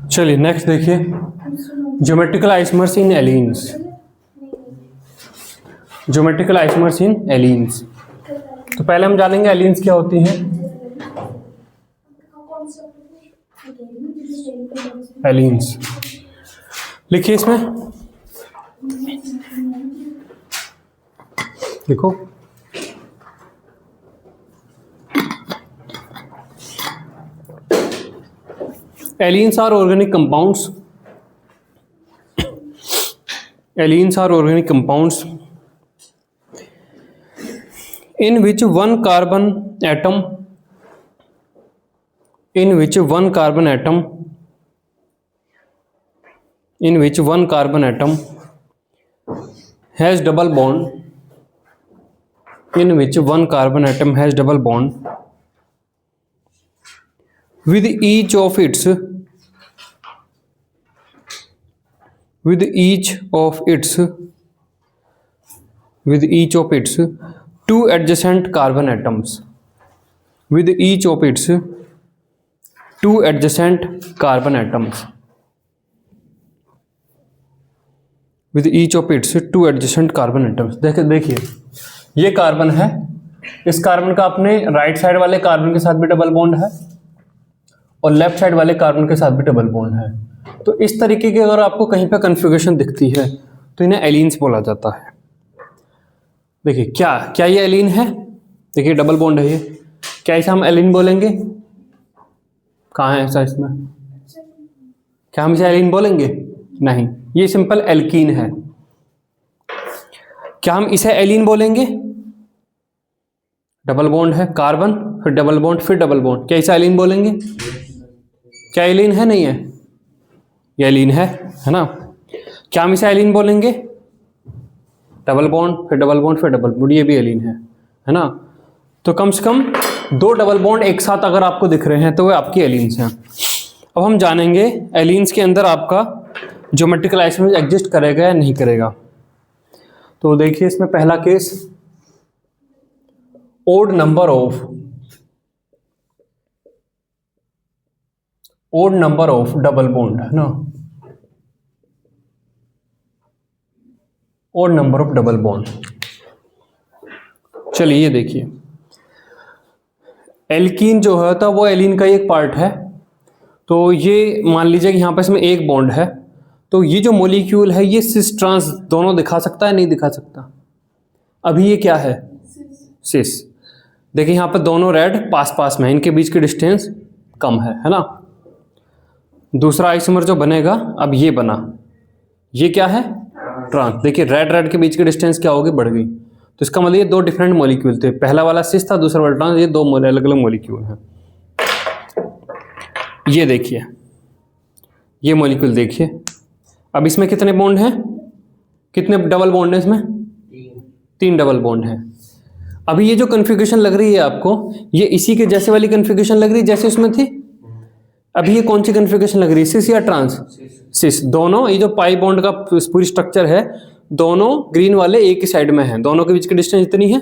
चलिए नेक्स्ट देखिए, geometrical isomers इन एलीन्स। Geometrical isomers इन एलीन्स, तो पहले हम जानेंगे एलीन्स क्या होती हैं। एलीन्स लिखिए इसमें, देखो allenes are organic compounds, allenes are organic compounds in which one carbon atom has double bond with each of its two adjacent carbon atoms, with each of its two adjacent carbon atoms, देखिए ये carbon है, इस carbon का अपने right side वाले carbon के साथ भी डबल बॉन्ड है और लेफ्ट साइड वाले कार्बन के साथ भी डबल बॉन्ड है। तो इस तरीके की अगर आपको कहीं पे कन्फिगरेशन दिखती है तो इन्हें एलीन्स बोला जाता है। देखिए क्या ये एलीन है, देखिए डबल बॉन्ड है ये, क्या इसे हम एलीन बोलेंगे? कहाँ है ऐसा इसमें, क्या हम इसे एलीन बोलेंगे? नहीं, ये सिंपल एल्कीन है। क्या हम इसे एलीन बोलेंगे? डबल बॉन्ड है, कार्बन फिर डबल बॉन्ड फिर डबल बॉन्ड, क्या इसे एलीन बोलेंगे? क्या एलीन है? नहीं है, ये एलीन है ना। क्या हम इसे एलीन बोलेंगे? डबल बॉन्ड फिर डबल बॉन्ड फिर डबल बॉन्ड, ये भी एलीन है ना। तो कम से कम दो डबल बॉन्ड एक साथ अगर आपको दिख रहे हैं तो वे आपकी एलीन्स हैं। अब हम जानेंगे एलीन्स के अंदर आपका ज्योमेट्रिकल आइसोमर्स एग्जिस्ट करेगा या नहीं करेगा। तो देखिए इसमें पहला case, odd number of double bond है ना, odd number of double bond. चलिए ये देखिए, एल्कीन जो है था वो एलीन का एक पार्ट है। तो ये मान लीजिए कि यहाँ पर इसमें एक बॉन्ड है, तो ये जो मॉलिक्यूल है ये सिस ट्रांस दोनों दिखा सकता है, नहीं दिखा सकता? अभी ये क्या है? सिस। देखिए यहाँ पर दोनों रेड पास पास में, इनके बीच की डिस्टेंस कम है ना। दूसरा आइसोमर जो बनेगा, अब ये बना, ये क्या है? ट्रांस। देखिए रेड के बीच की डिस्टेंस क्या होगी? बढ़ गई। तो इसका मतलब ये दो डिफरेंट मॉलिक्यूल थे, पहला वाला सिस था, दूसरा वाला ट्रांस, ये दो अलग अलग मॉलिक्यूल हैं। ये देखिए ये मॉलिक्यूल देखिए, अब इसमें कितने बॉन्ड हैं? कितने डबल बॉन्ड है इसमें? तीन डबल बॉन्ड है। अभी ये जो कन्फिगरेशन लग रही है आपको, ये इसी के जैसे वाली कन्फिगरेशन लग रही है जैसे उसमें थी। अभी ये कौन सी कन्फिगरेशन लग रही है, सिस या ट्रांस? सिस। दोनों ये जो पाई बॉन्ड का पूरी स्ट्रक्चर है, दोनों ग्रीन वाले एक ही साइड में हैं, दोनों के बीच की डिस्टेंस इतनी है।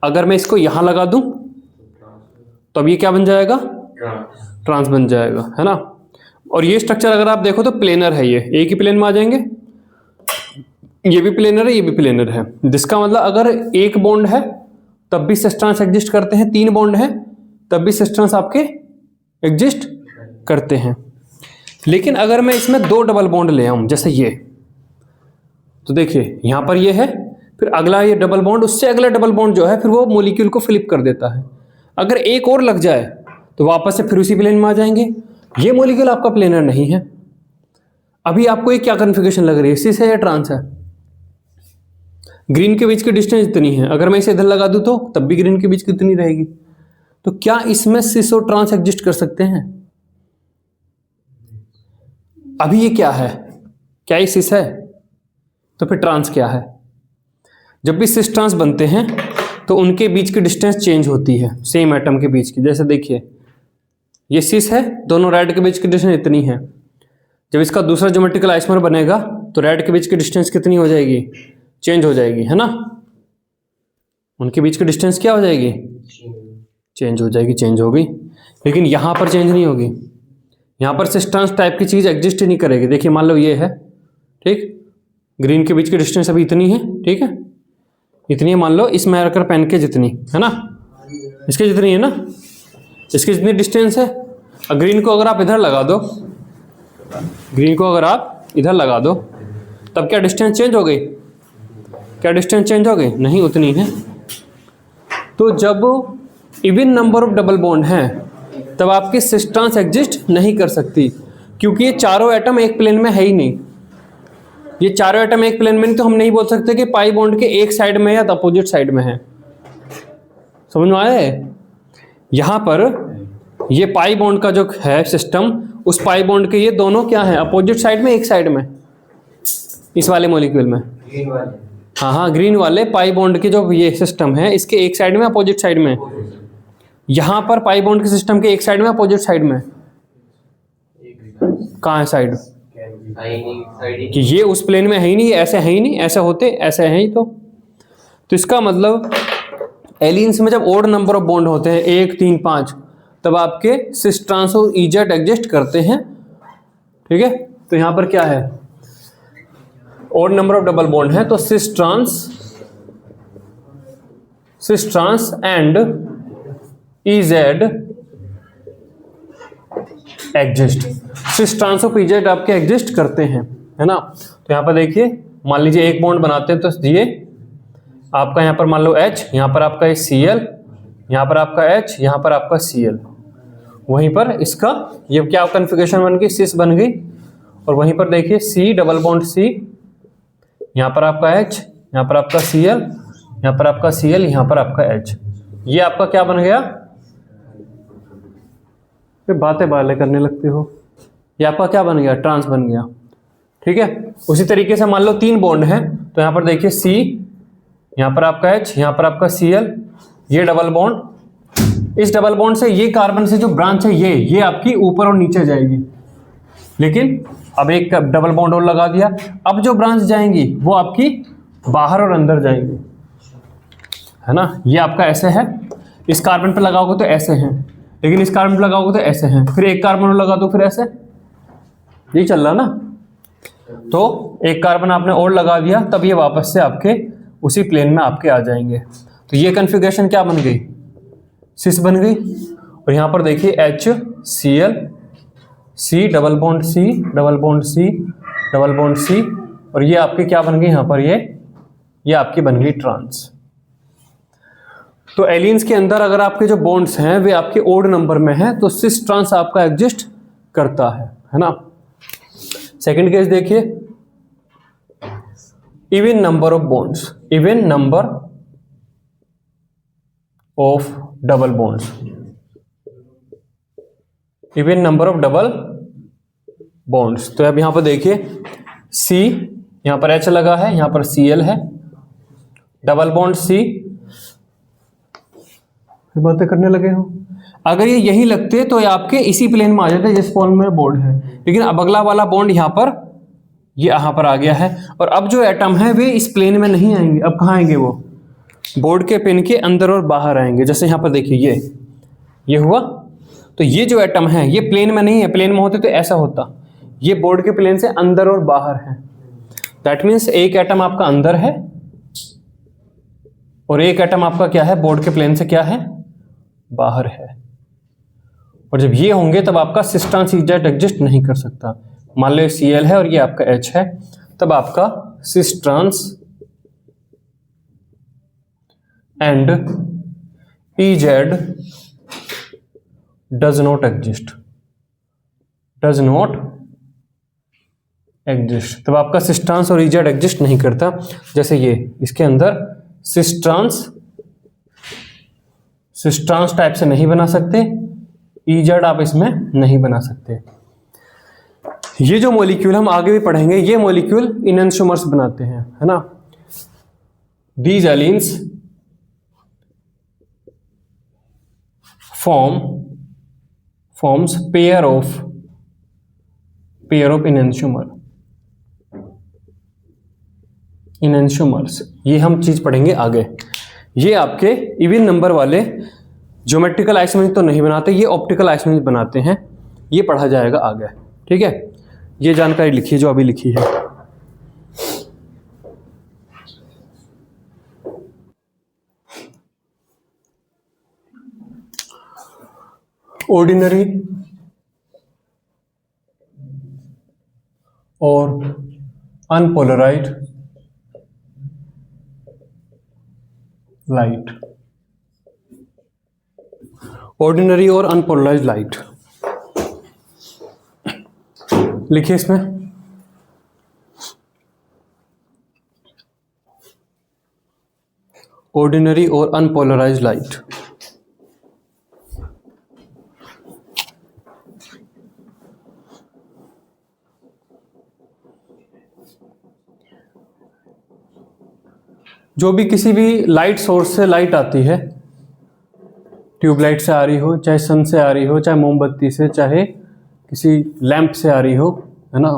अगर मैं इसको यहां लगा दूं तो अब ये क्या बन जाएगा? ट्रांस बन जाएगा, है ना। और ये स्ट्रक्चर अगर आप देखो तो प्लेनर है, ये एक ही प्लेन में आ जाएंगे, ये भी प्लेनर है, ये भी प्लेनर है। जिसका मतलब अगर एक बॉन्ड है तब भी सिस ट्रांस एग्जिस्ट करते हैं, तीन बॉन्ड है तब भी सिस ट्रांस आपके एग्जिस्ट करते हैं। लेकिन अगर मैं इसमें दो डबल बॉन्ड ले आऊं जैसे ये, तो देखिए यहां पर ये है, फिर अगला ये डबल बॉन्ड, उससे अगला डबल बॉन्ड जो है फिर वो मॉलिक्यूल को फ्लिप कर देता है। अगर एक और लग जाए तो वापस से फिर उसी प्लेन में आ जाएंगे। ये मॉलिक्यूल आपका प्लेनर नहीं है। अभी आपको ये क्या कन्फिगरेशन लग रही है, सिस है या ट्रांस है? ग्रीन के बीच की डिस्टेंस इतनी है, अगर मैं इसे इधर लगा दूं तो तब भी ग्रीन के बीच कितनी रहेगी? तो क्या इसमें सिस और ट्रांस एग्जिस्ट कर सकते हैं? अभी ये क्या है? क्या ये सिस है? तो फिर ट्रांस क्या है? जब भी सिस ट्रांस बनते हैं तो उनके बीच की डिस्टेंस चेंज होती है, सेम एटम के बीच की। जैसे देखिए ये सिस है, दोनों रेड के बीच की डिस्टेंस इतनी है। जब इसका दूसरा ज्योमेट्रिकल आइसोमर बनेगा तो रेड के बीच की डिस्टेंस कितनी हो जाएगी? चेंज हो जाएगी, है ना। उनके बीच की डिस्टेंस क्या हो जाएगी? चेंज हो जाएगी, चेंज हो गई। लेकिन यहाँ पर चेंज नहीं होगी, यहाँ पर सिस्टेंस टाइप की चीज़ एग्जिस्ट ही नहीं करेगी। देखिए मान लो ये है, ठीक, ग्रीन के बीच की डिस्टेंस अभी इतनी है, ठीक है, इतनी है, मान लो इस मार्कर पेन के जितनी है ना, इसके जितनी है ना, इसकी जितनी डिस्टेंस है। और ग्रीन को अगर आप इधर लगा दो, ग्रीन को अगर आप इधर लगा दो, तब क्या डिस्टेंस चेंज हो गई? क्या डिस्टेंस चेंज हो गई? नहीं, उतनी है। तो जब even number of double bond हैं तब आपकी सिस्टेंस एग्जिस्ट नहीं कर सकती, क्योंकि ये चारों एटम एक प्लेन में है ही नहीं। ये चारों एटम एक प्लेन में नहीं, तो हम नहीं बोल सकते कि पाई बॉन्ड के एक साइड में या अपोजिट साइड में है। समझ में आया है? यहां पर ये पाई बॉन्ड का जो है सिस्टम, उस पाई बॉन्ड के ये दोनों क्या है? अपोजिट साइड में, एक साइड में, इस वाले मॉलिक्यूल में। हाँ, ग्रीन वाले पाई बॉन्ड के जो ये सिस्टम है, इसके एक साइड में, अपोजिट साइड में। यहां पर पाई बॉन्ड के सिस्टम के एक साइड में, अपोजिट साइड में। कहाँ है साइड? कि ये उस प्लेन में है ही नहीं, ऐसे है ही नहीं, ऐसे होते, ऐसे हैं ही। तो इसका मतलब एलियंस में जब ओड नंबर ऑफ बॉन्ड होते हैं, 1, 3, 5, तब आपके सिस ट्रांस और इजेड एग्जिस्ट करते हैं, ठीक है। तो यहां पर क्या है? Odd number of double bond है, तो cis trans and E Z exist. Cis trans of E Z आपके एग्जिस्ट करते हैं, है ना। तो यहाँ पर देखिए, मान लीजिए एक बॉन्ड बनाते हैं, तो ये आपका यहाँ पर मान लो H, यहाँ पर आपका ये Cl, यहाँ पर आपका H, यहाँ पर आपका Cl, वहीं पर इसका ये क्या कॉन्फ़िगरेशन बन गई? सिस बन गई। और वहीं पर देखिए C डबल बॉन्ड C, यहाँ पर आपका H, यहाँ पर आपका Cl, यहाँ पर आपका Cl, यहाँ पर आपका H। ये आपका क्या बन गया? फिर बातें बाले करने लगते हो। ये आपका क्या बन गया? ट्रांस बन गया, ठीक है। उसी तरीके से मान लो 3 बॉन्ड हैं, तो यहाँ पर देखिए C, यहाँ पर आपका H, यहाँ पर आपका Cl, ये डबल बॉन्ड। इस डबल बॉन्ड से ये कार्बन से जो ब्रांच है, ये आपकी ऊपर और नीचे जाएगी। लेकिन अब एक डबल बॉन्ड और लगा दिया, अब जो ब्रांच जाएंगी वो आपकी बाहर और अंदर जाएंगी, है ना। ये आपका ऐसे है, इस कार्बन पे लगाओगे तो ऐसे हैं, लेकिन इस कार्बन पे लगाओगे तो ऐसे हैं, फिर एक कार्बन और लगा दो, फिर ऐसे। यही चल रहा ना। तो एक कार्बन आपने और लगा दिया, तब ये वापस से आपके उसी प्लेन में आपके आ जाएंगे। तो ये कॉन्फ़िगरेशन क्या बन गई? सिस बन गई। और यहाँ पर देखिए H, Cl, C double bond C, double bond C, double bond C, और ये आपके क्या बन गई? यहाँ पर ये आपकी बन गई ट्रांस। तो एलियंस के अंदर अगर आपके जो बॉन्ड्स हैं वे आपके ओड नंबर में हैं, तो सिस ट्रांस आपका एग्जिस्ट करता है ना। सेकंड केस देखिए, even number of bonds, even number of double bonds, even number of double bonds. तो अब यहां पर देखिए C, यहां पर H लगा है, यहां पर Cl है, डबल बॉन्ड C। बातें करने लगे हो। अगर ये यही लगते तो ये आपके इसी प्लेन में आ जाते जिस फॉर्म में बॉन्ड है, लेकिन अब अगला वाला बॉन्ड यहाँ पर, ये यहाँ पर आ गया है। और अब जो एटम है वे इस प्लेन में नहीं आएंगे। अब कहाँ आएंगे? वो बोर्ड के पेन के अंदर और बाहर आएंगे। जैसे यहाँ पर देखिए ये हुआ, तो ये जो एटम है ये प्लेन में नहीं है। प्लेन में होते तो ऐसा होता, ये बोर्ड के प्लेन से अंदर और बाहर है। दैट मीन्स एक एटम आपका अंदर है और एक एटम आपका क्या है? बोर्ड के प्लेन से क्या है? बाहर है। और जब ये होंगे तब आपका सिस ट्रांस इजेड एग्जिस्ट नहीं कर सकता। मान लो Cl है और ये आपका H है, तब आपका cis trans and E Z does not exist, does not exist. तब आपका सिस ट्रांस और इजेड एग्जिस्ट नहीं करता। जैसे ये इसके अंदर सिस ट्रांस टाइप से नहीं बना सकते, इजेड आप इसमें नहीं बना सकते। ये जो मॉलिक्यूल हम आगे भी पढ़ेंगे, ये मॉलिक्यूल इनएंशियोमर्स बनाते हैं, है ना। These allenes forms pair of enantiomers. ये हम चीज पढ़ेंगे आगे। ये आपके इवन नंबर वाले ज्योमेट्रिकल आइसोमेरिज्म तो नहीं बनाते, ये ऑप्टिकल आइसोमेरिज्म बनाते हैं, ये पढ़ा जाएगा आगे। ठीक है, ये जानकारी लिखिए जो अभी लिखी है। ऑर्डिनरी और अनपोलराइज्ड लाइट, ऑर्डिनरी और अनपोलराइज्ड लाइट लिखिए इसमें। ऑर्डिनरी और अनपोलराइज्ड लाइट, जो भी किसी भी लाइट सोर्स से लाइट आती है, ट्यूबलाइट से आ रही हो, चाहे सन से आ रही हो, चाहे मोमबत्ती से, चाहे किसी लैंप से आ रही हो, है ना,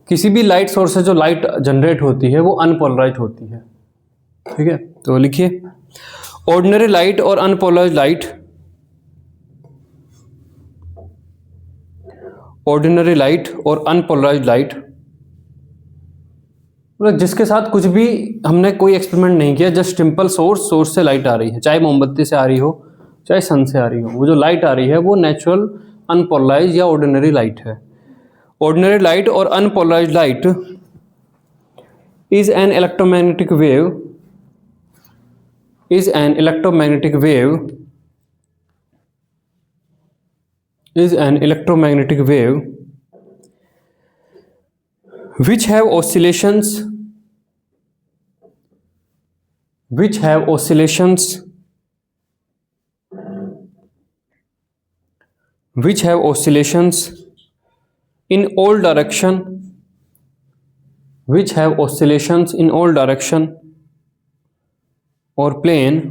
किसी भी लाइट सोर्स से जो लाइट जनरेट होती है वो अनपोलराइज्ड होती है। ठीक है, तो लिखिए ऑर्डिनरी लाइट और अनपोलराइज्ड लाइट, ऑर्डिनरी लाइट और अनपोलराइज्ड लाइट, मतलब जिसके साथ कुछ भी हमने कोई एक्सपेरिमेंट नहीं किया, जस्ट सिंपल सोर्स से लाइट आ रही है, चाहे मोमबत्ती से आ रही हो, चाहे सन से आ रही हो, वो जो लाइट आ रही है वो नेचुरल अनपोलराइज्ड या ऑर्डिनरी लाइट है। ऑर्डिनरी लाइट और unpolarised light is an electromagnetic wave, is an electromagnetic wave, is an electromagnetic wave which have oscillations, which have oscillations, which have oscillations in all direction, which have oscillations in all direction or plane,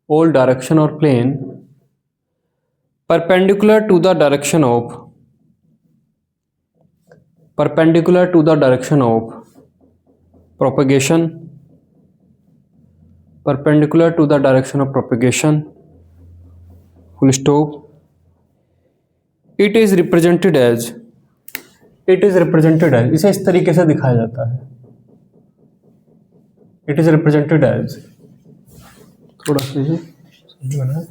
all direction or plane, perpendicular to the direction of, perpendicular to the direction of propagation, perpendicular to the direction of propagation, full stop. It is represented as, it is represented as, इसे इस तरीके से दिखाया जाता है, it is represented as, थोड़ा सा सही बना है,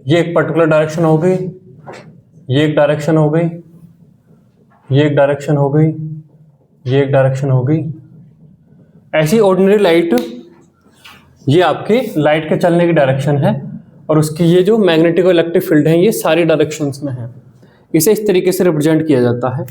ये एक पर्टिकुलर डायरेक्शन हो गई, ये एक डायरेक्शन हो गई, ये एक डायरेक्शन हो गई, ये एक डायरेक्शन हो गई। ऐसी ऑर्डिनरी लाइट, ये आपकी लाइट के चलने की डायरेक्शन है और उसकी ये जो मैग्नेटिक और इलेक्ट्रिक फील्ड है ये सारी डायरेक्शंस में है। इसे इस तरीके से रिप्रेजेंट किया जाता है।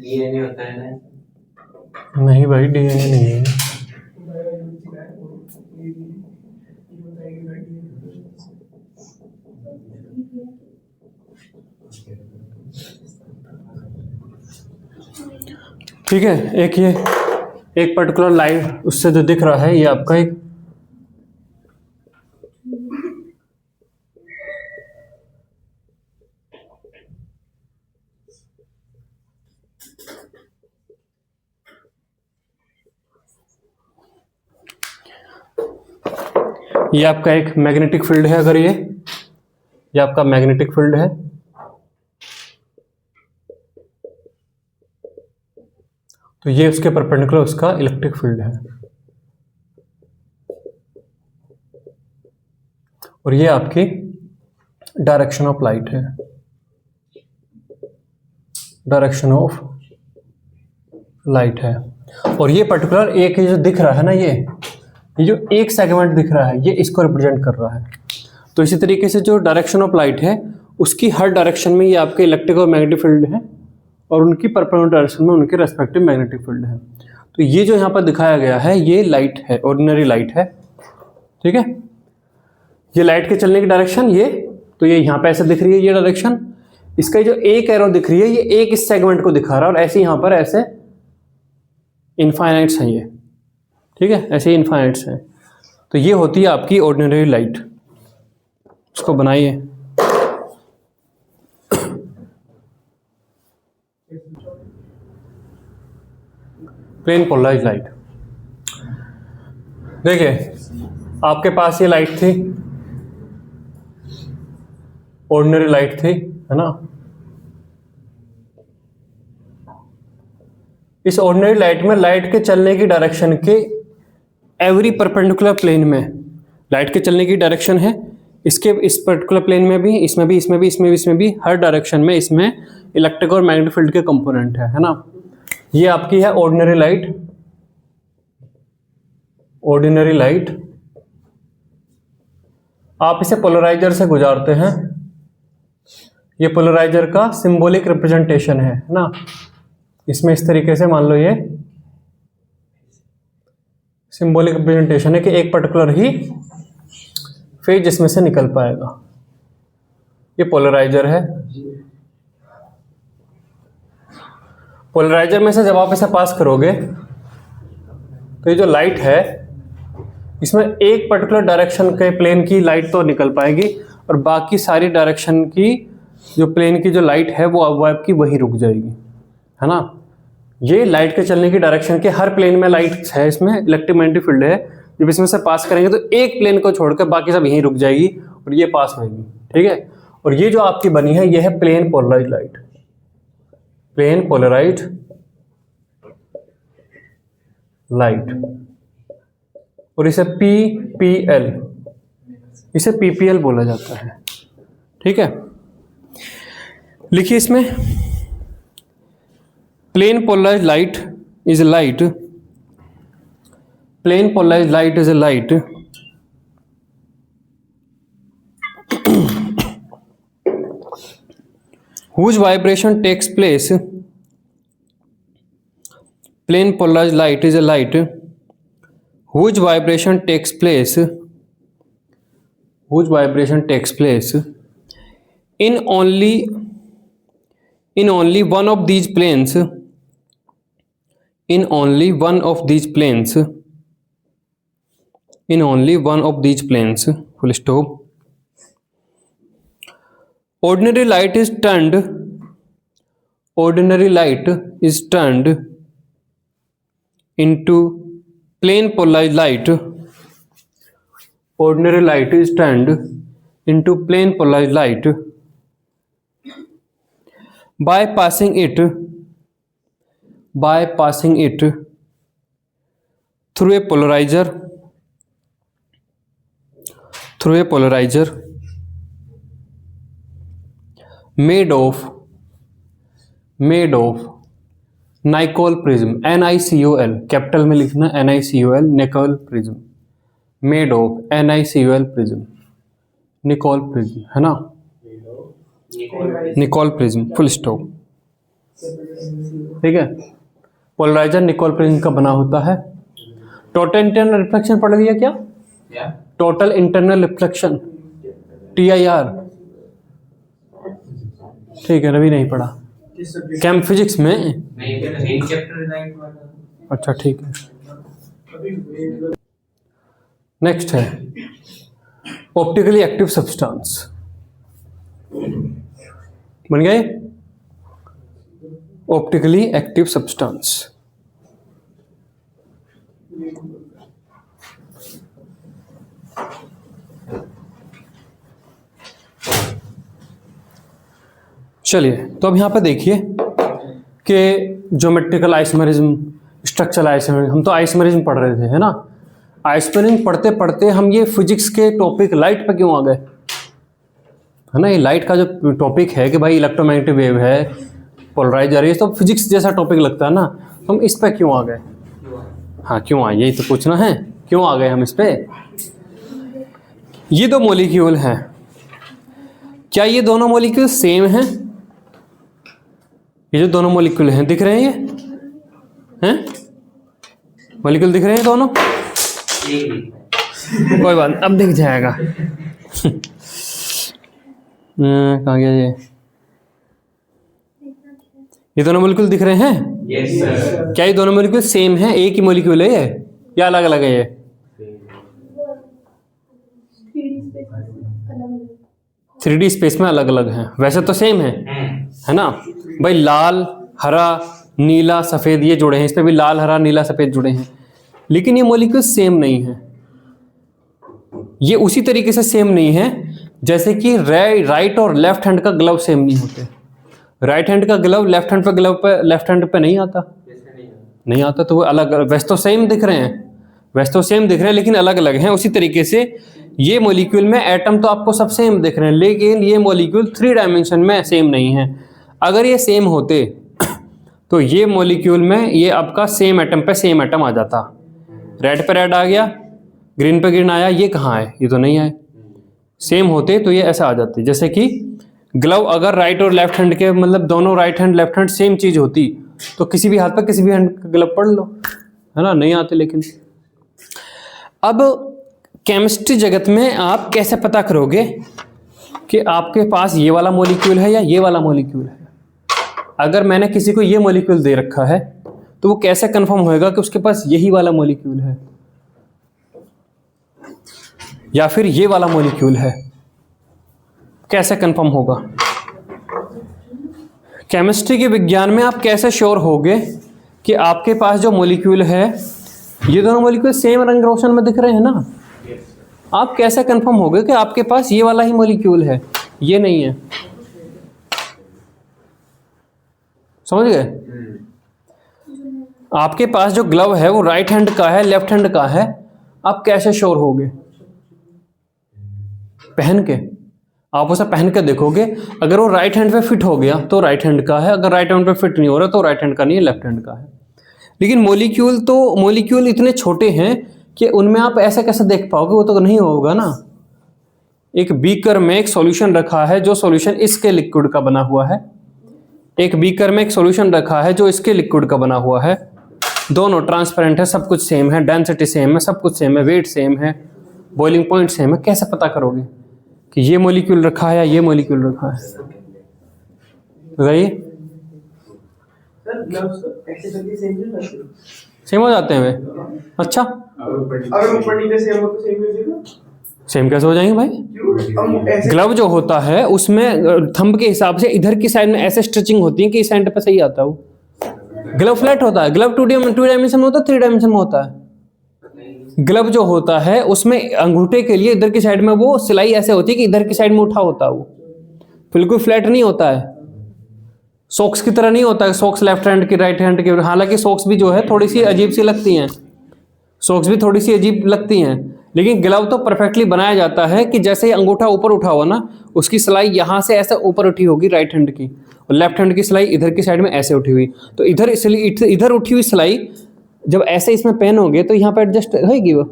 डीएनए होता है ना? नहीं भाई, डीएनए नहीं है। ठीक है, एक ये एक पर्टिकुलर लाइट उससे जो दिख रहा है ये आपका एक ये आपका एक मैग्नेटिक फील्ड है। अगर ये आपका मैग्नेटिक फील्ड है, तो ये उसके परपेंडिकुलर उसका इलेक्ट्रिक फील्ड है, और ये आपकी डायरेक्शन ऑफ लाइट है, डायरेक्शन ऑफ लाइट है। और ये पर्टिकुलर एक जो दिख रहा है ना, ये जो एक सेगमेंट दिख रहा है, ये इसको रिप्रेजेंट कर रहा है। तो इसी तरीके से जो डायरेक्शन ऑफ लाइट है उसकी हर डायरेक्शन में ये आपके इलेक्ट्रिक और मैग्नेटिक फील्ड है, और उनकी परपेंडिकुलर डायरेक्शन में उनके रेस्पेक्टिव मैग्नेटिक फील्ड है। तो ये जो यहाँ पर दिखाया गया है ये लाइट है, ऑर्डिनरी लाइट है, ठीक है। ये लाइट के चलने की डायरेक्शन, ये तो ये यहाँ पे ऐसे दिख रही है ये डायरेक्शन, इसका जो एक एरो दिख रही है ये एक इस सेगमेंट को दिखा रहा है, और ऐसे यहाँ पर ऐसे इनफाइनाइट्स हैं ये, ठीक है, ऐसे इनफाइनाइट्स हैं। तो ये होती है आपकी ऑर्डिनरी लाइट। इसको बनाइए। Plane polarised light. देखिए आपके पास ये लाइट थी, ऑर्डिनरी लाइट थी, है ना। इस ऑर्डिनरी लाइट में लाइट के चलने की डायरेक्शन के एवरी परपेंडिकुलर प्लेन में लाइट के चलने की डायरेक्शन है, इसके इस पर्टिकुलर प्लेन में भी, इसमें भी, इसमें भी, इसमें भी, इसमें भी, हर डायरेक्शन में इसमें इलेक्ट्रिक और मैग्नेटिक फील्ड के कंपोनेंट है ना। ये आपकी है ऑर्डिनरी लाइट, ऑर्डिनरी लाइट। आप इसे पोलराइजर से गुजारते हैं, ये पोलराइजर का सिंबॉलिक रिप्रेजेंटेशन है ना। इसमें इस तरीके से मान लो ये सिंबॉलिक रिप्रेजेंटेशन है कि एक पर्टिकुलर ही फेज इसमें से निकल पाएगा, ये पोलराइजर है। पोलराइजर में से जब आप इसे पास करोगे तो ये जो लाइट है इसमें एक पर्टिकुलर डायरेक्शन के प्लेन की लाइट तो निकल पाएगी, और बाकी सारी डायरेक्शन की जो प्लेन की जो लाइट है वो आपकी वही रुक जाएगी, है ना। ये लाइट के चलने की डायरेक्शन के हर प्लेन में लाइट है, इसमें इलेक्ट्रिक मैग्नेटिक फील्ड है। जब इसमें से पास करेंगे तो एक प्लेन को छोड़कर बाकी सब यहीं रुक जाएगी और ये पास होगी, ठीक है। और ये जो आपकी बनी है ये है plane polarised light, plane polarised light, और इसे PPL, इसे PPL बोला जाता है, ठीक है। लिखिए इसमें, plane polarised light is a light, plane polarised light is a light whose vibration takes place, plane polarized light is a light whose vibration takes place in only one of these planes, in only one of these planes, full stop. Ordinary light is turned into plane polarized light, ordinary light is turned into plane polarized light by passing it through a polarizer made of Nicol prism, NiCOL, capital में लिखना NiCOL, Nicol prism, made of NiCOL prism, Nicol prism, है ना, Nicol prism, full stop, ठीक है। Polariser Nicol prism का बना होता है। टोटल इंटरनल रिफ्लेक्शन पढ़ लिया क्या? टोटल इंटरनल रिफ्लेक्शन, TIR, ठीक है, रवि नहीं पढ़ा कैम फिजिक्स में, अच्छा ठीक है। नेक्स्ट है ऑप्टिकली एक्टिव सब्सटेंस, बन गए ऑप्टिकली एक्टिव सब्सटेंस। चलिए तो अब यहां पर देखिए, कि ज्योमेट्रिकल आइसोमेरिज्म, स्ट्रक्चरल आइसोमेरिज्म, हम तो आइसोमेरिज्म पढ़ रहे थे, है ना। आइसोमेरिज्म पढ़ते पढ़ते हम ये फिजिक्स के टॉपिक लाइट पे क्यों आ गए, है ना। ये लाइट का जो टॉपिक है कि भाई इलेक्ट्रोमैग्नेटिक वेव है, पोलराइज जा रही है, तो फिजिक्स जैसा टॉपिक लगता है ना, तो हम इस पे क्यों आ गए। हाँ, क्यों आए, यही तो पूछना है, क्यों आ गए हम इस पे। ये दो मॉलिक्यूल हैं, क्या ये दोनों मॉलिक्यूल सेम हैं? ये जो दोनों मॉलिक्यूल हैं दिख रहे हैं, ये हैं मॉलिक्यूल दिख रहे हैं दोनों? कोई बात, अब दिख जाएगा। कहाँ गया ये दोनों मॉलिक्यूल दिख रहे हैं? Yes sir. क्या ये दोनों मॉलिक्यूल सेम है, एक ही मॉलिक्यूल है ये, या अलग अलग है ये? 3D स्पेस में अलग अलग हैं, वैसे तो सेम है ना भाई। लाल, हरा, नीला, सफेद ये जुड़े हैं, इस पे भी लाल, हरा, नीला, सफेद जुड़े हैं, लेकिन ये मॉलिक्यूल सेम नहीं है। ये उसी तरीके से सेम नहीं है जैसे कि राइट और लेफ्ट हैंड का ग्लव सेम नहीं होते। राइट हैंड का ग्लव लेफ्ट हैंड पे ग्लव पे, लेफ्ट हैंड पे नहीं आता, नहीं आता, तो वो अलग, वैसे तो सेम दिख रहे हैं, वैसे तो सेम दिख रहे हैं लेकिन अलग अलग हैं। उसी तरीके से ये मॉलिक्यूल में एटम तो आपको सब सेम दिख रहे हैं, लेकिन ये मॉलिक्यूल 3 डायमेंशन में सेम नहीं है। अगर ये सेम होते तो ये मॉलिक्यूल में ये आपका सेम एटम पे सेम एटम आ जाता। रेड पे रेड आ गया, ग्रीन पे ग्रीन आया, ये कहाँ है, ये तो नहीं आए। सेम होते तो ये ऐसा आ जाते, जैसे कि ग्लव अगर राइट और लेफ्ट हैंड के, मतलब दोनों right hand left hand same चीज होती तो किसी भी हाथ पे किसी भी हैंड का ग्लव पढ़ लो, है ना, नहीं आते। लेकिन अब केमिस्ट्री जगत में आप कैसे पता करोगे कि आपके पास ये वाला मॉलिक्यूल है या ये वाला मॉलिक्यूल है? अगर मैंने किसी को ये मॉलिक्यूल दे रखा है तो वो कैसे कंफर्म होएगा कि उसके पास यही वाला मॉलिक्यूल है या फिर ये वाला मॉलिक्यूल है, कैसे कंफर्म होगा? केमिस्ट्री के विज्ञान में आप कैसे श्योर होगे कि आपके पास जो मॉलिक्यूल है, ये दोनों मॉलिक्यूल सेम रंग रोशन में दिख रहे हैं ना, आप कैसे कंफर्म होगे कि आपके पास ये वाला ही मॉलिक्यूल है, ये नहीं है? समझ गए? आपके पास जो ग्लव है वो राइट हैंड का है, लेफ्ट हैंड का है, आप कैसे श्योर होगे? पहन के, आप उसे पहन के देखोगे, अगर वो राइट हैंड पे फिट हो गया तो राइट हैंड का है, अगर राइट हैंड पे फिट नहीं हो रहा तो राइट हैंड का नहीं है, लेफ्ट हैंड का है। लेकिन मॉलिक्यूल इतने छोटे हैं कि उनमें आप ऐसे कैसे देख पाओगे, वो तो नहीं होगा ना। एक बीकर में एक सॉल्यूशन रखा है जो सॉल्यूशन इसके लिक्विड का बना हुआ है, एक बीकर में एक सॉल्यूशन रखा है जो इसके लिक्विड का बना हुआ है, दोनों ट्रांसपेरेंट है, सब कुछ सेम है, डेंसिटी सेम है, सब कुछ सेम है, वेट सेम है, बॉइलिंग पॉइंट सेम है, कैसे पता करोगे कि ये मॉलिक्यूल रखा है या ये मॉलिक्यूल रखा है? बताइए। सेम हो जाते हैं वे? अच्छा, अगर ऊपर नीचे सेम हो तो सेम हो जाएगा? सेम कैसे हो जाएंगे भाई? ग्लव जो होता है उसमें थंब के हिसाब से इधर की साइड में ऐसे स्ट्रेचिंग होती है कि इस साइड पे सही आता है वो। ग्लव फ्लैट होता है, ग्लव 2 डायमेंशन में होता है, 3 डायमेंशन में होता है। ग्लव जो होता है उसमें अंगूठे के लिए इधर की साइड में वो सिलाई ऐसे होती है कि इधर की साइड में उठा होता है, वो बिल्कुल फ्लैट नहीं होता है। सॉक्स की तरह नहीं होता है, सॉक्स लेफ्ट हैंड की राइट हैंड की, हालांकि सॉक्स भी जो है थोड़ी सी अजीब सी लगती हैं, सॉक्स भी थोड़ी सी अजीब लगती हैं, लेकिन ग्लव तो परफेक्टली बनाया जाता है कि जैसे ही अंगूठा ऊपर उठा हुआ ना, उसकी सिलाई यहाँ से ऐसे ऊपर उठी होगी राइट हैंड की, और लेफ्ट हैंड की सिलाई इधर की साइड में ऐसे उठी हुई। तो इधर उठी हुई सिलाई जब ऐसे इसमें पहनोगे तो यहाँ पे एडजस्ट होगी। वो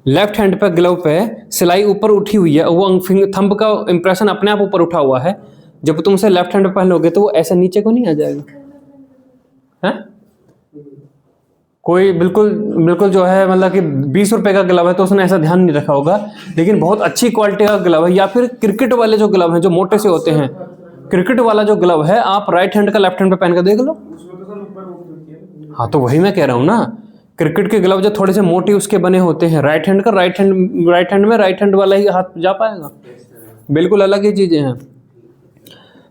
लेफ्ट हैंड पे ग्लव पे सिलाई ऊपर उठी हुई है, वो थंब का इंप्रेशन अपने आप ऊपर उठा हुआ है, जब तुम उसे लेफ्ट हैंड पे पहनोगे तो वो ऐसे नीचे को नहीं आ जाएगा, है? कोई बिल्कुल जो है, मतलब कि 20 रुपए का ग्लव है तो उसने ऐसा ध्यान नहीं रखा होगा, लेकिन बहुत अच्छी क्वालिटी का ग्लव है। या फिर क्रिकेट वाले जो ग्लव हैं जो मोटे से होते हैं, क्रिकेट वाला जो ग्लव है आप राइट हैंड का लेफ्ट हैंड पे पहन कर देख लो। हाँ, तो वही मैं कह रहा हूँ ना, क्रिकेट के ग्लव जो थोड़े से मोटे उसके बने होते हैं, राइट हैंड का राइट हैंड में राइट हैंड वाला ही हाथ जा पाएगा, बिल्कुल अलग ही चीजें हैं।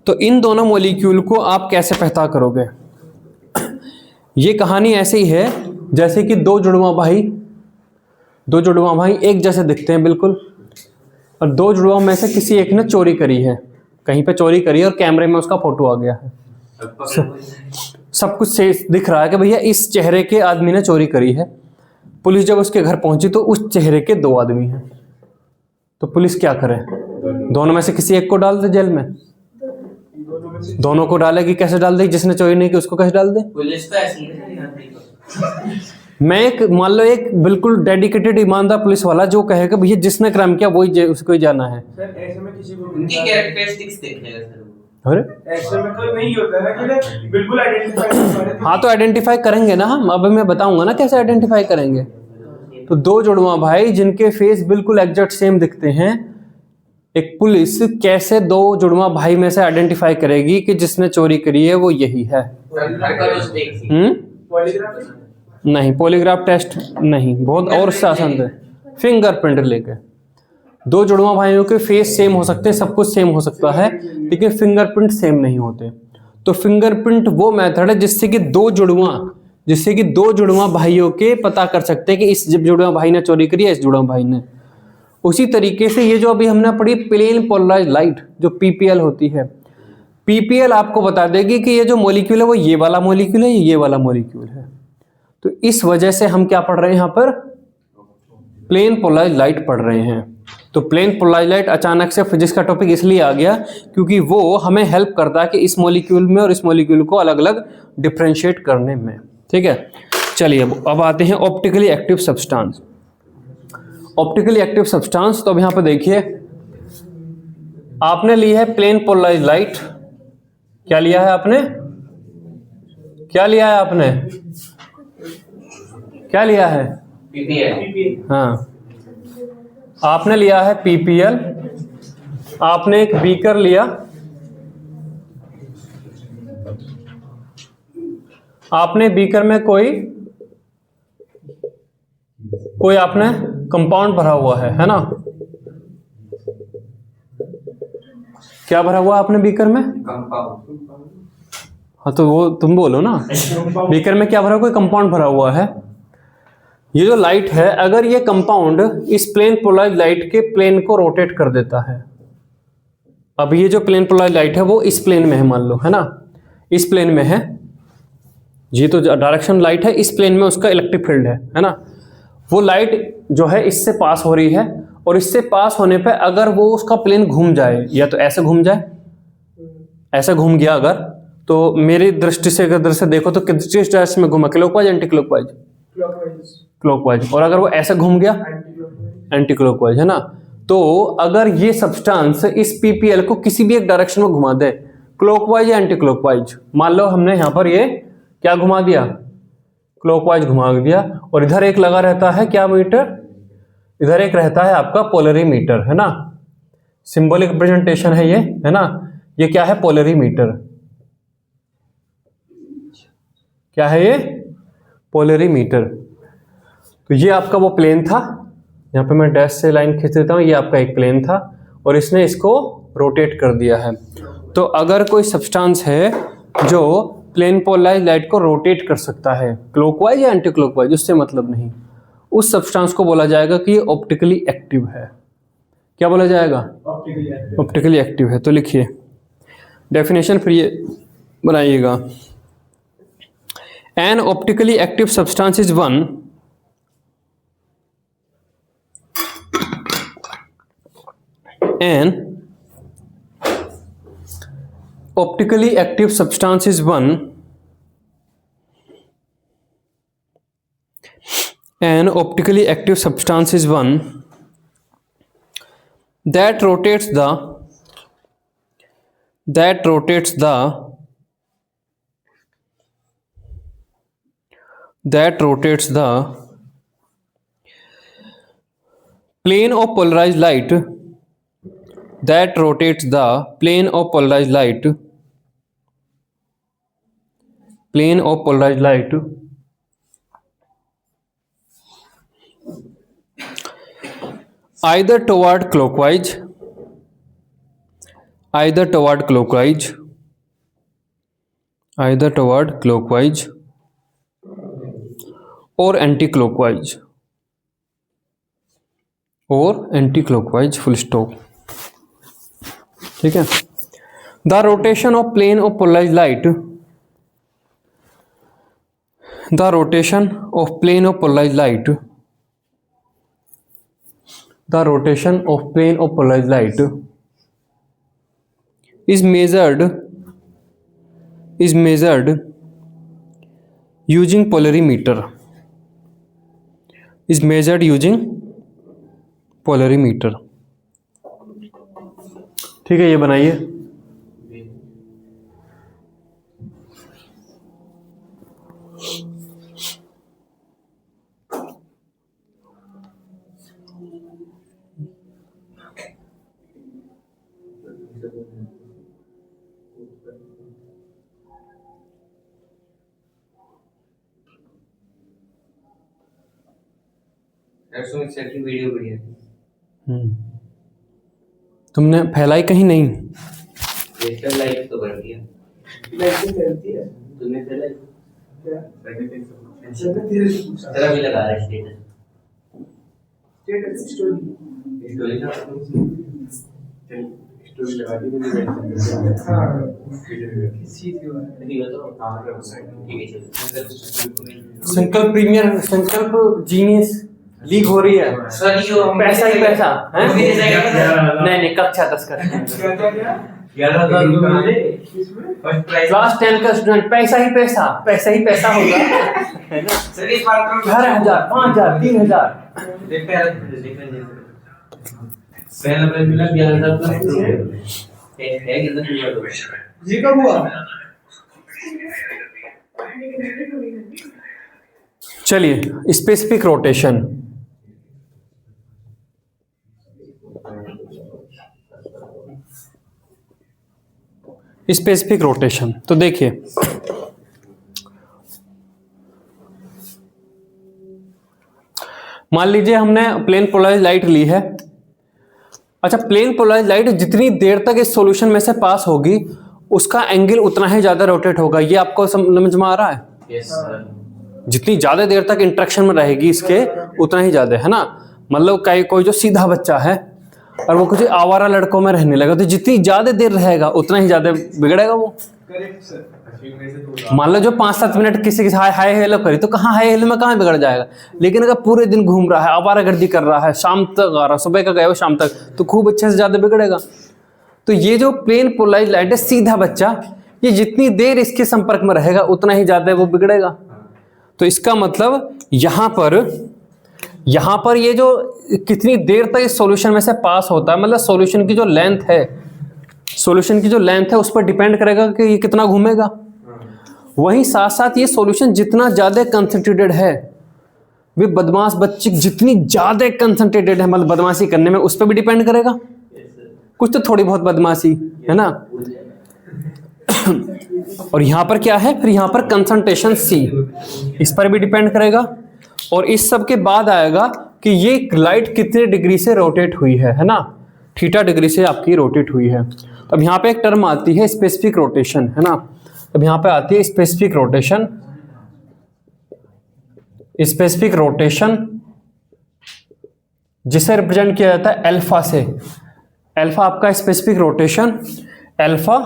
तो इन दोनों मॉलिक्यूल को आप कैसे पहचान करोगे? ये कहानी ऐसे ही है जैसे कि दो जुड़वा भाई एक जैसे दिखते हैं बिल्कुल, और दो जुड़वा में से किसी एक ने चोरी करी है, कहीं पे चोरी करी है और कैमरे में उसका फोटो आ गया है। सब कुछ से दिख रहा है कि भैया इस चेहरे के आदमी ने चोरी करी है। पुलिस जब उसके घर पहुंची तो उस चेहरे के 2 आदमी हैं, तो पुलिस क्या करे? दोनों में से किसी एक को डाल दे जेल में। दोनों को डालेगी, कैसे डाल देगी? जिसने चोरी नहीं की उसको कैसे डाल दे? पुलिस तो ऐसी है। मैं एक मान लो एक बिल्कुल डेडिकेटेड ईमानदार पुलिस वाला जो कहेगा भैया जिसने क्राइम किया वही उसको ही जाना है। सर ऐसे में किसी को उनकी कैरेक्टरिस्टिक्स देख लेगा सर। अरे ऐसे में तो नहीं होता है कि बिल्कुल आइडेंटिफाई। हाँ, तो आइडेंटिफाई करेंगे ना हम। अब मैं बताऊंगा ना कैसे आइडेंटिफाई करेंगे। तो 2 जुड़वा भाई जिनके फेस बिल्कुल एग्जैक्ट सेम दिखते हैं, एक पुलिस कैसे 2 जुड़वा भाई में से आइडेंटिफाई करेगी कि जिसने चोरी करी है वो यही है? नहीं, पॉलीग्राफ टेस्ट नहीं, बहुत और उससे आसान है। फिंगरप्रिंट लेके 2 जुड़वा भाइयों के फेस सेम हो सकते हैं, सब कुछ सेम हो सकता है, लेकिन फिंगरप्रिंट सेम नहीं होते। तो फिंगरप्रिंट वो मेथड है जिससे कि 2 जुड़वा भाइयों के पता कर सकते हैं कि इस जुड़वा भाई ने चोरी करी है, इस जुड़वा भाई ने। उसी तरीके से ये जो अभी हमने पढ़ी प्लेन पोलराइज लाइट जो पीपीएल होती है, पीपीएल आपको बता देगी कि ये जो मॉलिक्यूल है वो ये वाला मॉलिक्यूल है, ये वाला मॉलिक्यूल है। तो इस वजह से हम क्या पढ़ रहे हैं यहाँ पर? प्लेन पोलराइज लाइट पढ़ रहे हैं। तो प्लेन पोलराइज लाइट अचानक से फिजिक्स का टॉपिक इसलिए आ गया क्योंकि वो हमें हेल्प करता है कि इस मॉलिक्यूल में और इस मॉलिक्यूल को अलग अलग डिफरेंशिएट करने में। ठीक है, चलिए अब आते हैं optically active substance. Optically active substance, तो अब यहाँ पे देखिए आपने ली है प्लेन पोलराइज लाइट। क्या लिया है आपने? क्या लिया है आपने? क्या लिया है? पीपीएल। हाँ, आपने लिया है पीपीएल। आपने एक बीकर लिया, आपने बीकर में कोई आपने कंपाउंड भरा हुआ है ना? क्या भरा हुआ आपने बीकर में? कंपाउंड। हाँ, तो वो तुम बोलो ना। बीकर में क्या भरा? कोई कंपाउंड भरा हुआ है। ये जो लाइट है, अगर ये कंपाउंड इस प्लेन पोलराइज लाइट के प्लेन को रोटेट कर देता है, अब ये जो प्लेन पोलराइज लाइट है वो इस प्लेन में है, मान लो, है ना? इस प्लेन में है, ये तो डायरेक्शन लाइट है, इस प्लेन में उसका इलेक्ट्रिक फील्ड है ना? वो लाइट जो है इससे पास हो रही है और इससे पास होने पे अगर वो उसका प्लेन घूम जाए, या तो ऐसे घूम जाए, ऐसे घूम गया अगर, तो मेरी दृष्टि से अगर दृष्टि देखो तो किस डायरेक्शन में घूमा? Clockwise, anti clockwise? क्लॉकवाइज। और अगर वो ऐसे घूम गया, एंटी क्लॉकवाइज, है ना? तो अगर ये सब्सटेंस इस पीपीएल को किसी भी एक डायरेक्शन में घुमा दे, क्लॉकवाइज या एंटी क्लॉकवाइज, मान लो हमने यहाँ पर ये क्या घुमा दिया? क्लॉकवाइज घुमा दिया, और इधर एक लगा रहता है क्या मीटर? इधर एक रहता है आपका पोलरीमीटर, है ना? सिंबॉलिक रिप्रेजेंटेशन है ये, है ना? ये क्या है? पोलरीमीटर। क्या है ये? पोलरीमीटर। तो ये आपका वो प्लेन था, यहाँ पे मैं डैश से लाइन खींच देता हूँ, ये आपका एक प्लेन था और इसने इसको रोटेट कर दिया है। तो अगर कोई सब्सटेंस है जो प्लेन पोलराइज लाइट को रोटेट कर सकता है, क्लॉकवाइज या एंटी क्लॉकवाइज उससे मतलब नहीं, उस सब्सटेंस को बोला जाएगा कि ये ऑप्टिकली एक्टिव है। क्या बोला जाएगा? ऑप्टिकली एक्टिव है। तो लिखिए डेफिनेशन, फिर ये बनाइएगा। N optically active substance is one an optically active substance is one an optically active substance is one that rotates the plane of polarized light either toward clockwise or anti-clockwise full stop। ठीक है। The rotation of plane of polarised light the rotation of plane of polarised light, the rotation of plane of polarised light is measured using polarimeter, is measured using polarimeter। ठीक है, ये बनाइए। Video बढ़िया थी। तुमने फैलाई कहीं नहीं? डिजिटल लाइट तो कर दिया। लाइट से चलती है तुमने फैलाई क्या? तेरा भी लगा रहा है स्टेटस स्टोरी स्टोरी का स्टोरी लगा दी मैंने। हाँ किसी के बारे में नहीं तो ठीक है चलो। संकल्प प्रीमियर, संकल्प जीनियस लीक हो रही है। सर यो पैसा ही पैसा है। नहीं, नहीं कक्षा 10 का क्या 11,000 रुपए मिले किसमें? First prize. क्लास 10 का स्टूडेंट, पैसा ही पैसा, पैसा ही पैसा होगा, है ना? सर इस बार तो 4,000 5,000 3,000। देख पहला प्राइज मिला 11,000 प्लस है कितना मिला तो ये कब हुआ? चलिए, स्पेसिफिक रोटेशन। स्पेसिफिक रोटेशन तो देखिए, मान लीजिए हमने प्लेन पोलराइज्ड लाइट ली है। अच्छा, प्लेन पोलराइज्ड लाइट जितनी देर तक इस सॉल्यूशन में से पास होगी उसका एंगल उतना ही ज्यादा रोटेट होगा। ये आपको समझ में आ रहा है? Yes sir. जितनी ज्यादा देर तक इंटरेक्शन में रहेगी इसके, उतना ही ज्यादा, है ना? मतलब कोई जो सीधा बच्चा है और वो कुछ आवारा लड़कों में रहने लगा, तो जितनी ज्यादा देर रहेगा उतना ही ज्यादा बिगड़ेगा वो। Correct sir. मान लो जो 5-7 मिनट किसी के हाय हेलो करी, तो कहाँ हाय हेलो में कहाँ बिगड़ जाएगा। लेकिन अगर पूरे दिन घूम रहा है, आवारागर्दी कर रहा है, शाम तक आ रहा, सुबह का गया वो शाम तक, तो खूब अच्छे से ज्यादा बिगड़ेगा। तो ये जो प्लेन पोलराइज्ड लाइट है, सीधा बच्चा, ये जितनी देर इसके संपर्क में रहेगा उतना ही ज्यादा वो बिगड़ेगा। तो इसका मतलब यहाँ पर ये जो कितनी देर तक इस सॉल्यूशन में से पास होता है, मतलब सॉल्यूशन की जो लेंथ है उस पर डिपेंड करेगा कि ये कितना घूमेगा। वहीं साथ साथ ये सॉल्यूशन जितना ज्यादा कंसंट्रेटेड है, वे बदमाश बच्चे जितनी ज्यादा कंसंट्रेटेड है मतलब बदमाशी करने में, उस पर भी डिपेंड करेगा। कुछ तो थोड़ी बहुत बदमाशी है ना। और यहाँ पर क्या है, फिर यहाँ पर कंसंट्रेशन C, इस पर भी डिपेंड करेगा। और इस सब के बाद आएगा कि ये लाइट कितने डिग्री से रोटेट हुई है ना? थीटा डिग्री से आपकी रोटेट हुई है। अब यहाँ पे एक टर्म आती है स्पेसिफिक रोटेशन, है ना? अब यहाँ पे आती है स्पेसिफिक रोटेशन। स्पेसिफिक रोटेशन जिसे रिप्रेजेंट किया जाता है अल्फा से। अल्फा आपका स्पेसिफिक रोटेशन, अल्फा,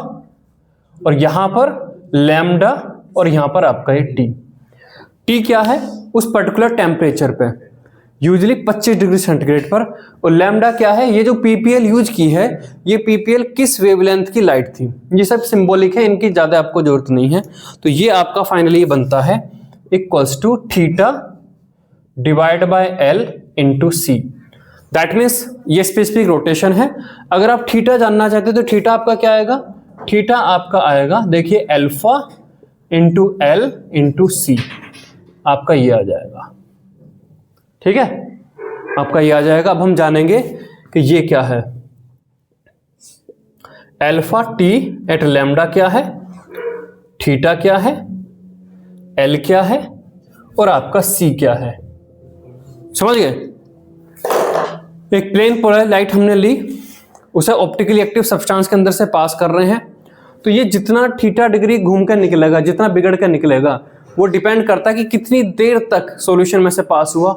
और यहां पर लैम्डा, और यहां पर आपका ये टी क्या है, उस पर्टिकुलर टेम्परेचर पे, यूजुअली 25 डिग्री सेंटीग्रेड पर। और लैम्डा क्या है, ये जो पीपीएल यूज की है, ये पीपीएल किस वेवलेंथ की लाइट थी। ये सब सिंबॉलिक है, इनकी ज्यादा आपको जरूरत नहीं है। तो ये आपका फाइनली बनता है equals to theta divide by L into C. That means ये स्पेसिफिक रोटेशन है। अगर आप थीटा जानना चाहते हो तो थीटा आपका क्या आएगा, थीटा आपका आएगा, देखिए अल्फा इंटू एल इंटू सी, आपका ये आ जाएगा। ठीक है, आपका ये आ जाएगा। अब हम जानेंगे कि ये क्या है। अल्फा टी एट लैम्डा क्या है, थीटा क्या है, एल क्या है, और आपका सी क्या है। समझ गए? एक प्लेन पोलराइज्ड लाइट हमने ली, उसे ऑप्टिकली एक्टिव सब्सटेंस के अंदर से पास कर रहे हैं। तो ये जितना थीटा डिग्री घूम कर निकलेगा, जितना बिगड़ कर निकलेगा, वो डिपेंड करता है कि कितनी देर तक सॉल्यूशन में से पास हुआ।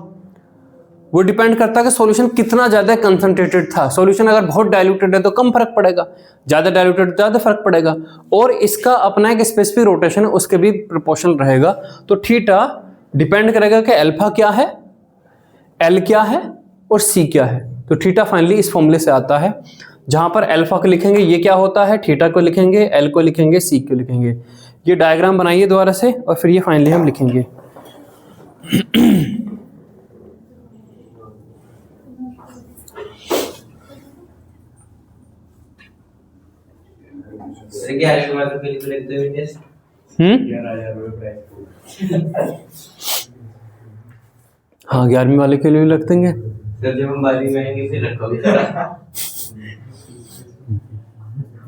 वो डिपेंड करता है कि सॉल्यूशन कितना ज्यादा कंसंट्रेटेड था। सॉल्यूशन अगर बहुत डाइल्यूटेड है तो कम फर्क पड़ेगा, ज्यादा डाइल्यूटेड ज्यादा फर्क पड़ेगा, और इसका अपना एक स्पेसिफिक रोटेशन है उसके भी प्रोपोर्शनल रहेगा। तो थीटा डिपेंड करेगा कि अल्फा क्या है, एल क्या है और सी क्या है। तो थीटा फाइनली इस फॉर्मूले से आता है, जहां पर अल्फा को लिखेंगे ये क्या होता है, थीटा को लिखेंगे, एल को लिखेंगे, सी को लिखेंगे। ये डायग्राम बनाइए दोबारा से और फिर ये फाइनली हम लिखेंगे। सर 11 के बाद फिर लिख देते हैं टेस्ट। 11,000 रुपए प्राइस। हाँ 11वीं वाले के लिए भी रख देंगे। सर जब हम 12वीं में आएंगे फिर रखोगे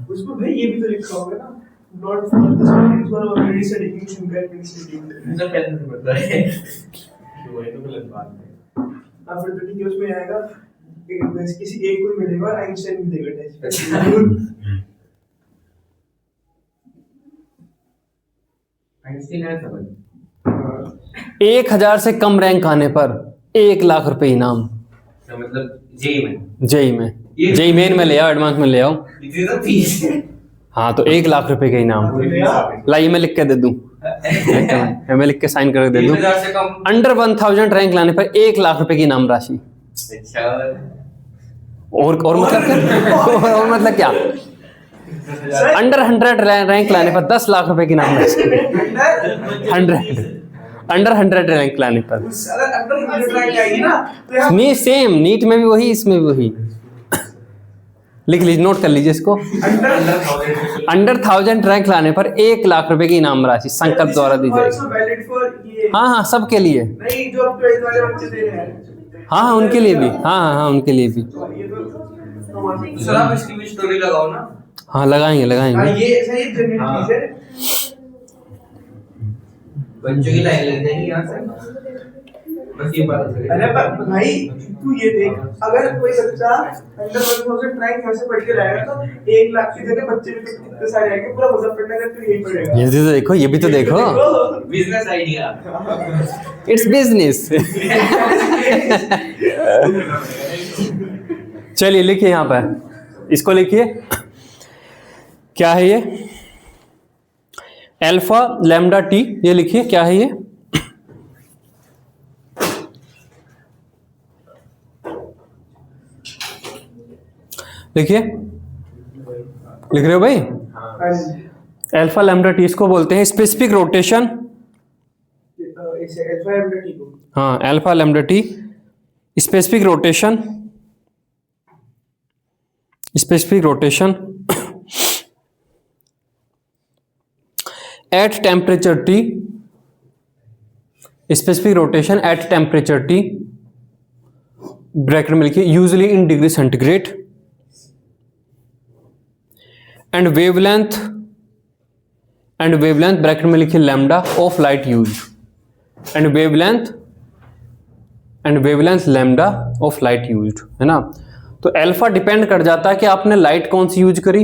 उसको भाई ये भी तो लिखा होगा ना, not for the students were already studying simple studying. Sir पहले से बता रहे हैं तो वही तो गलत बात है। अब फिर तो ठीक है, उसमें आएगा किसी एक को मिलेगा और आइंस्टाइन भी देगा टेस्ट। आइंस्टीन है था भाई। 1000 से कम रैंक आने पर 1 लाख रुपए इनाम। तो मतलब जेई में जेई मेन में ले आओ, एडवांस में ले आओ। इतनी तो 30 हाँ तो 1 लाख रुपए का इनाम। लाइए मैं लिख के दे दूं, मैं लिख के साइन करके दे दूं। 1000 से कम अंडर 1000 रैंक लाने पर 1 लाख रुपए की इनाम राशि। अच्छा और मतलब क्या? और मतलब क्या? अंडर 100 रैंक लाने पर 10 लाख रुपए की इनाम राशि। 100 अंडर 100 रैंक लाने पर अगर अंडर 100 रैंक आएगी ना तो नहीं, सेम नीट में भी वही, इसमें भी वही। लिख लीजिए, नोट कर लीजिए इसको। अंडर 1000 रैंक लाने पर 1 लाख रुपए की इनाम राशि संकल्प द्वारा दी जाएगी। वैलिड फॉर ये हाँ हाँ सबके लिए, नहीं जो अब 12th वाले बच्चे दे रहे हैं। हाँ हाँ उनके लिए भी, हाँ हाँ हाँ उनके लिए भी। ये तो सर आप इसकी भी स्टोरी लगाओ ना। हाँ लगाएंगे लगाएंगे। ये सही जनरल चीज है। बच्चों की लाइन लेते हैं यहाँ से, बस ये बात है। अरे पर भाई तू ये देख, अगर कोई बच्चा अंडर 1000 रैंक यहाँ से पढ़ के लाएगा तो 1 लाख की जगह बच्चे भी कितने सारे आएंगे, पूरा मुजफ्फरनगर फिर यही पड़ेगा। ये भी तो देखो, ये भी तो देखो, बिजनेस आइडिया। It's business. चलिए लिखिए यहाँ पर, इसको लिखिए, क्या है ये, अल्फा लैम्डा टी, ये लिखिए क्या है ये, लिखिए, लिख रहे हो भाई? अल्फा लैम्डा टी इसको बोलते हैं स्पेसिफिक रोटेशन। हाँ alpha lambda T specific rotation, specific rotation at temperature T, specific rotation at temperature T, bracket में लिखिए usually in degree centigrade, and wavelength bracket में लिखिए lambda of light use, and wavelength lambda of light use, है ना। तो alpha depend कर जाता है कि आपने लाइट कौन सी यूज करी,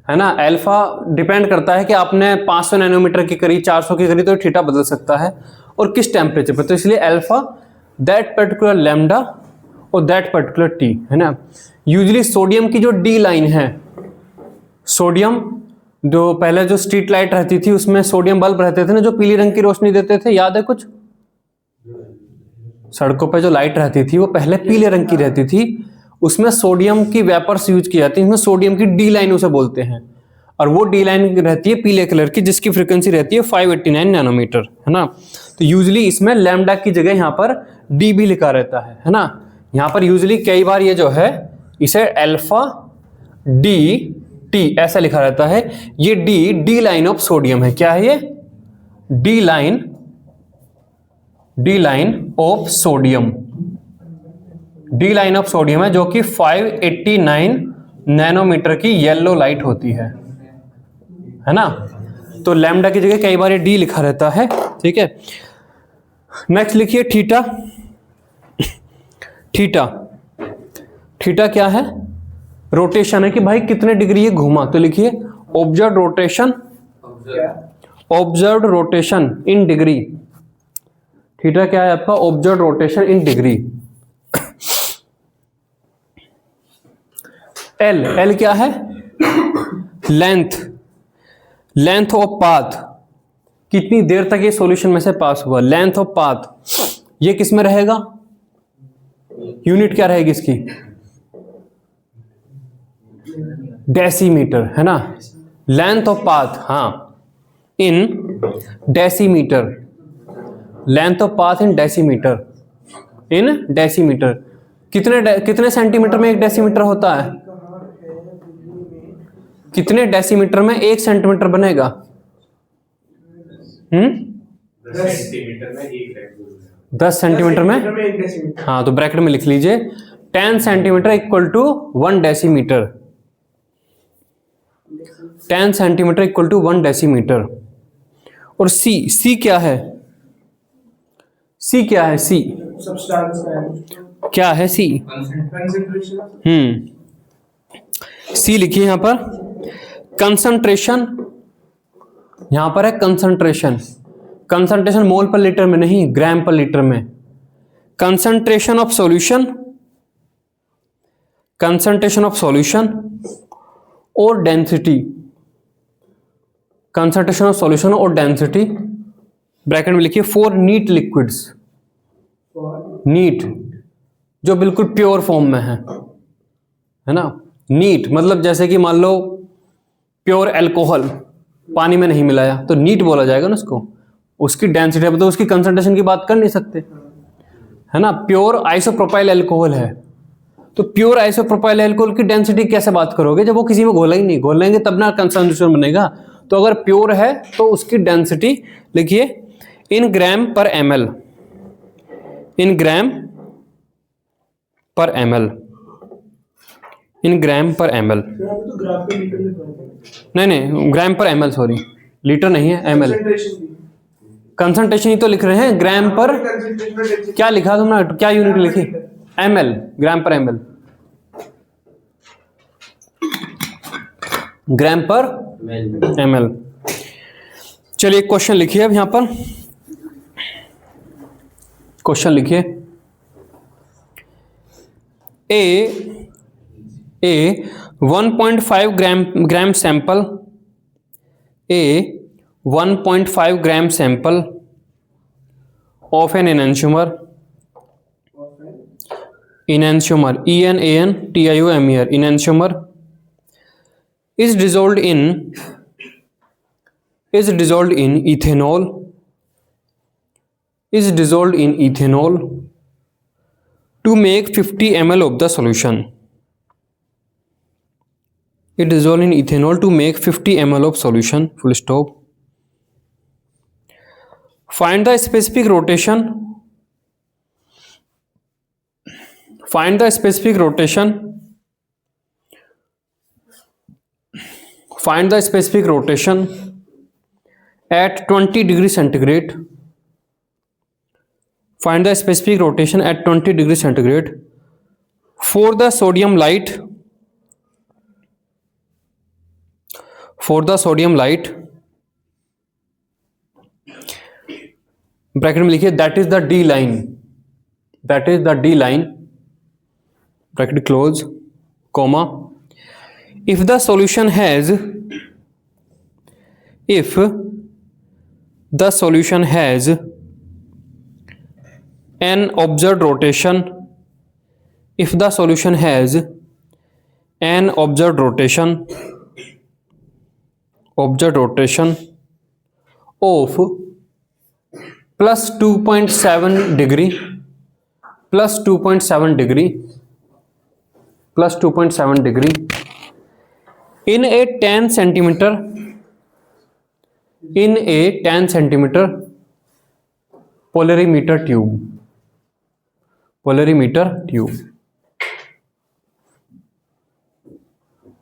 है ना। अल्फा डिपेंड करता है कि आपने 500 नैनोमीटर की करी, 400 की करी, तो थीटा बदल सकता है, और किस टेम्परेचर पर। तो इसलिए अल्फा दैट पर्टिकुलर लैम्डा और दैट पर्टिकुलर टी, है ना। यूजुअली सोडियम की जो डी लाइन है, सोडियम जो पहले जो स्ट्रीट लाइट रहती थी उसमें सोडियम बल्ब रहते थे ना, जो पीली रंग की रोशनी देते थे, याद है कुछ? सड़कों पे जो लाइट रहती थी वो पहले पीले रंग की रहती थी, उसमें सोडियम की वेपर्स यूज की जाती है, इसमें सोडियम की डी लाइन उसे बोलते हैं, और वो डी लाइन रहती है पीले कलर की, जिसकी फ्रीक्वेंसी रहती है 589 नैनोमीटर, है ना। तो यूजुअली इसमें लैम्डा की जगह यहाँ पर डी भी लिखा रहता है ना। यहाँ पर यूजुअली कई बार ये जो है इसे अल्फा डी टी ऐसा लिखा रहता है। ये डी लाइन ऑफ सोडियम है, क्या है ये? D line of sodium, D line of sodium है, जो कि 589 नैनोमीटर की येलो लाइट होती है ना। तो लैम्डा की जगह कई बार ये डी लिखा रहता है, ठीक है। नेक्स्ट लिखिए थीटा। थीटा क्या है? रोटेशन है कि भाई कितने डिग्री ये घूमा, तो लिखिए observed rotation in degree. Theta क्या है आपका? Observe rotation in degree. L, L क्या है? लेंथ, लेंथ ऑफ पाथ, कितनी देर तक ये सॉल्यूशन में से पास हुआ, लेंथ ऑफ पाथ। ये किस में रहेगा? यूनिट क्या रहेगी इसकी? डेसीमीटर, है ना? लेंथ ऑफ पाथ, हाँ, in decimetre, length of path in decimetre, in decimetre. कितने सेंटीमीटर में एक डेसीमीटर होता है? कितने डेसीमीटर में एक सेंटीमीटर बनेगा? 10 सेंटीमीटर में एक रेक्टेंगल। 10 सेंटीमीटर में, एक डेसीमीटर। हाँ, तो ब्रैकेट में लिख लीजिए 10 centimetre equal to 1 decimetre. 10 centimetre equal to 1 decimetre. और सी, सी क्या है? सी क्या है? सी सब्सटेंस का क्या है? सी, कंसंट्रेशन। सी लिखिए यहां पर। कंसंट्रेशन, यहां पर है कंसंट्रेशन। कंसंट्रेशन मोल पर लीटर में नहीं, ग्राम पर लीटर में। Concentration of solution, concentration of solution और डेंसिटी, कंसंट्रेशन ऑफ सॉल्यूशन और डेंसिटी, ब्रैकेट में लिखिए फॉर नीट लिक्विड्स। नीट जो बिल्कुल प्योर फॉर्म में है ना? नीट मतलब जैसे कि मान लो प्योर अल्कोहल पानी में नहीं मिलाया तो नीट बोला जाएगा ना उसको। उसकी डेंसिटी मतलब उसकी कंसंट्रेशन की बात कर नहीं सकते, है ना? प्योर आइसोप्रोपाइल अल्कोहल है तो प्योर आइसोप्रोपाइल अल्कोहल की डेंसिटी कैसे बात करोगे जब वो किसी में घोला ही नहीं? घोलेंगे तब ना कंसंट्रेशन बनेगा। तो अगर प्योर है तो उसकी डेंसिटी लिखिए इन ग्राम पर एमएल, इन ग्राम पर एमएल, इन ग्राम पर एमएल। तो ग्राफ पे लीटर लिखा है। नहीं, ग्राम पर एमएल, सॉरी, लीटर नहीं है, एमएल। कंसंट्रेशन कंसंट्रेशन ही तो लिख रहे हैं, ग्राम पर क्या लिखा तुमने? क्या यूनिट लिखी? एमएल, ग्राम पर एमएल, ग्राम पर एमएल। चलिए एक क्वेश्चन लिखिए अब यहां पर, क्वेश्चन लिखिए। ए 1.5 gram sample, A 1.5 gram sample of an enantiomer, enantiomer, E-N-A-N-T-I-O-M-E-R, enantiomer is dissolved in ethanol, is dissolved in ethanol to make 50 ml of the solution. It dissolved in ethanol to make 50 ml of solution, full stop. Find the specific rotation, find the specific rotation, find the specific rotation at 20 degrees centigrade, find the specific rotation at 20 degrees centigrade for the sodium light, for the sodium light, bracket में लिखिए that is the D line, that is the D line, bracket close, comma, if the solution has, if the solution has an observed rotation, if the solution has an observed rotation of plus 2.7 degree, plus 2.7 degree, plus 2.7 degree in a 10 centimeter, in a 10 centimeter polarimeter tube, polarimeter tube.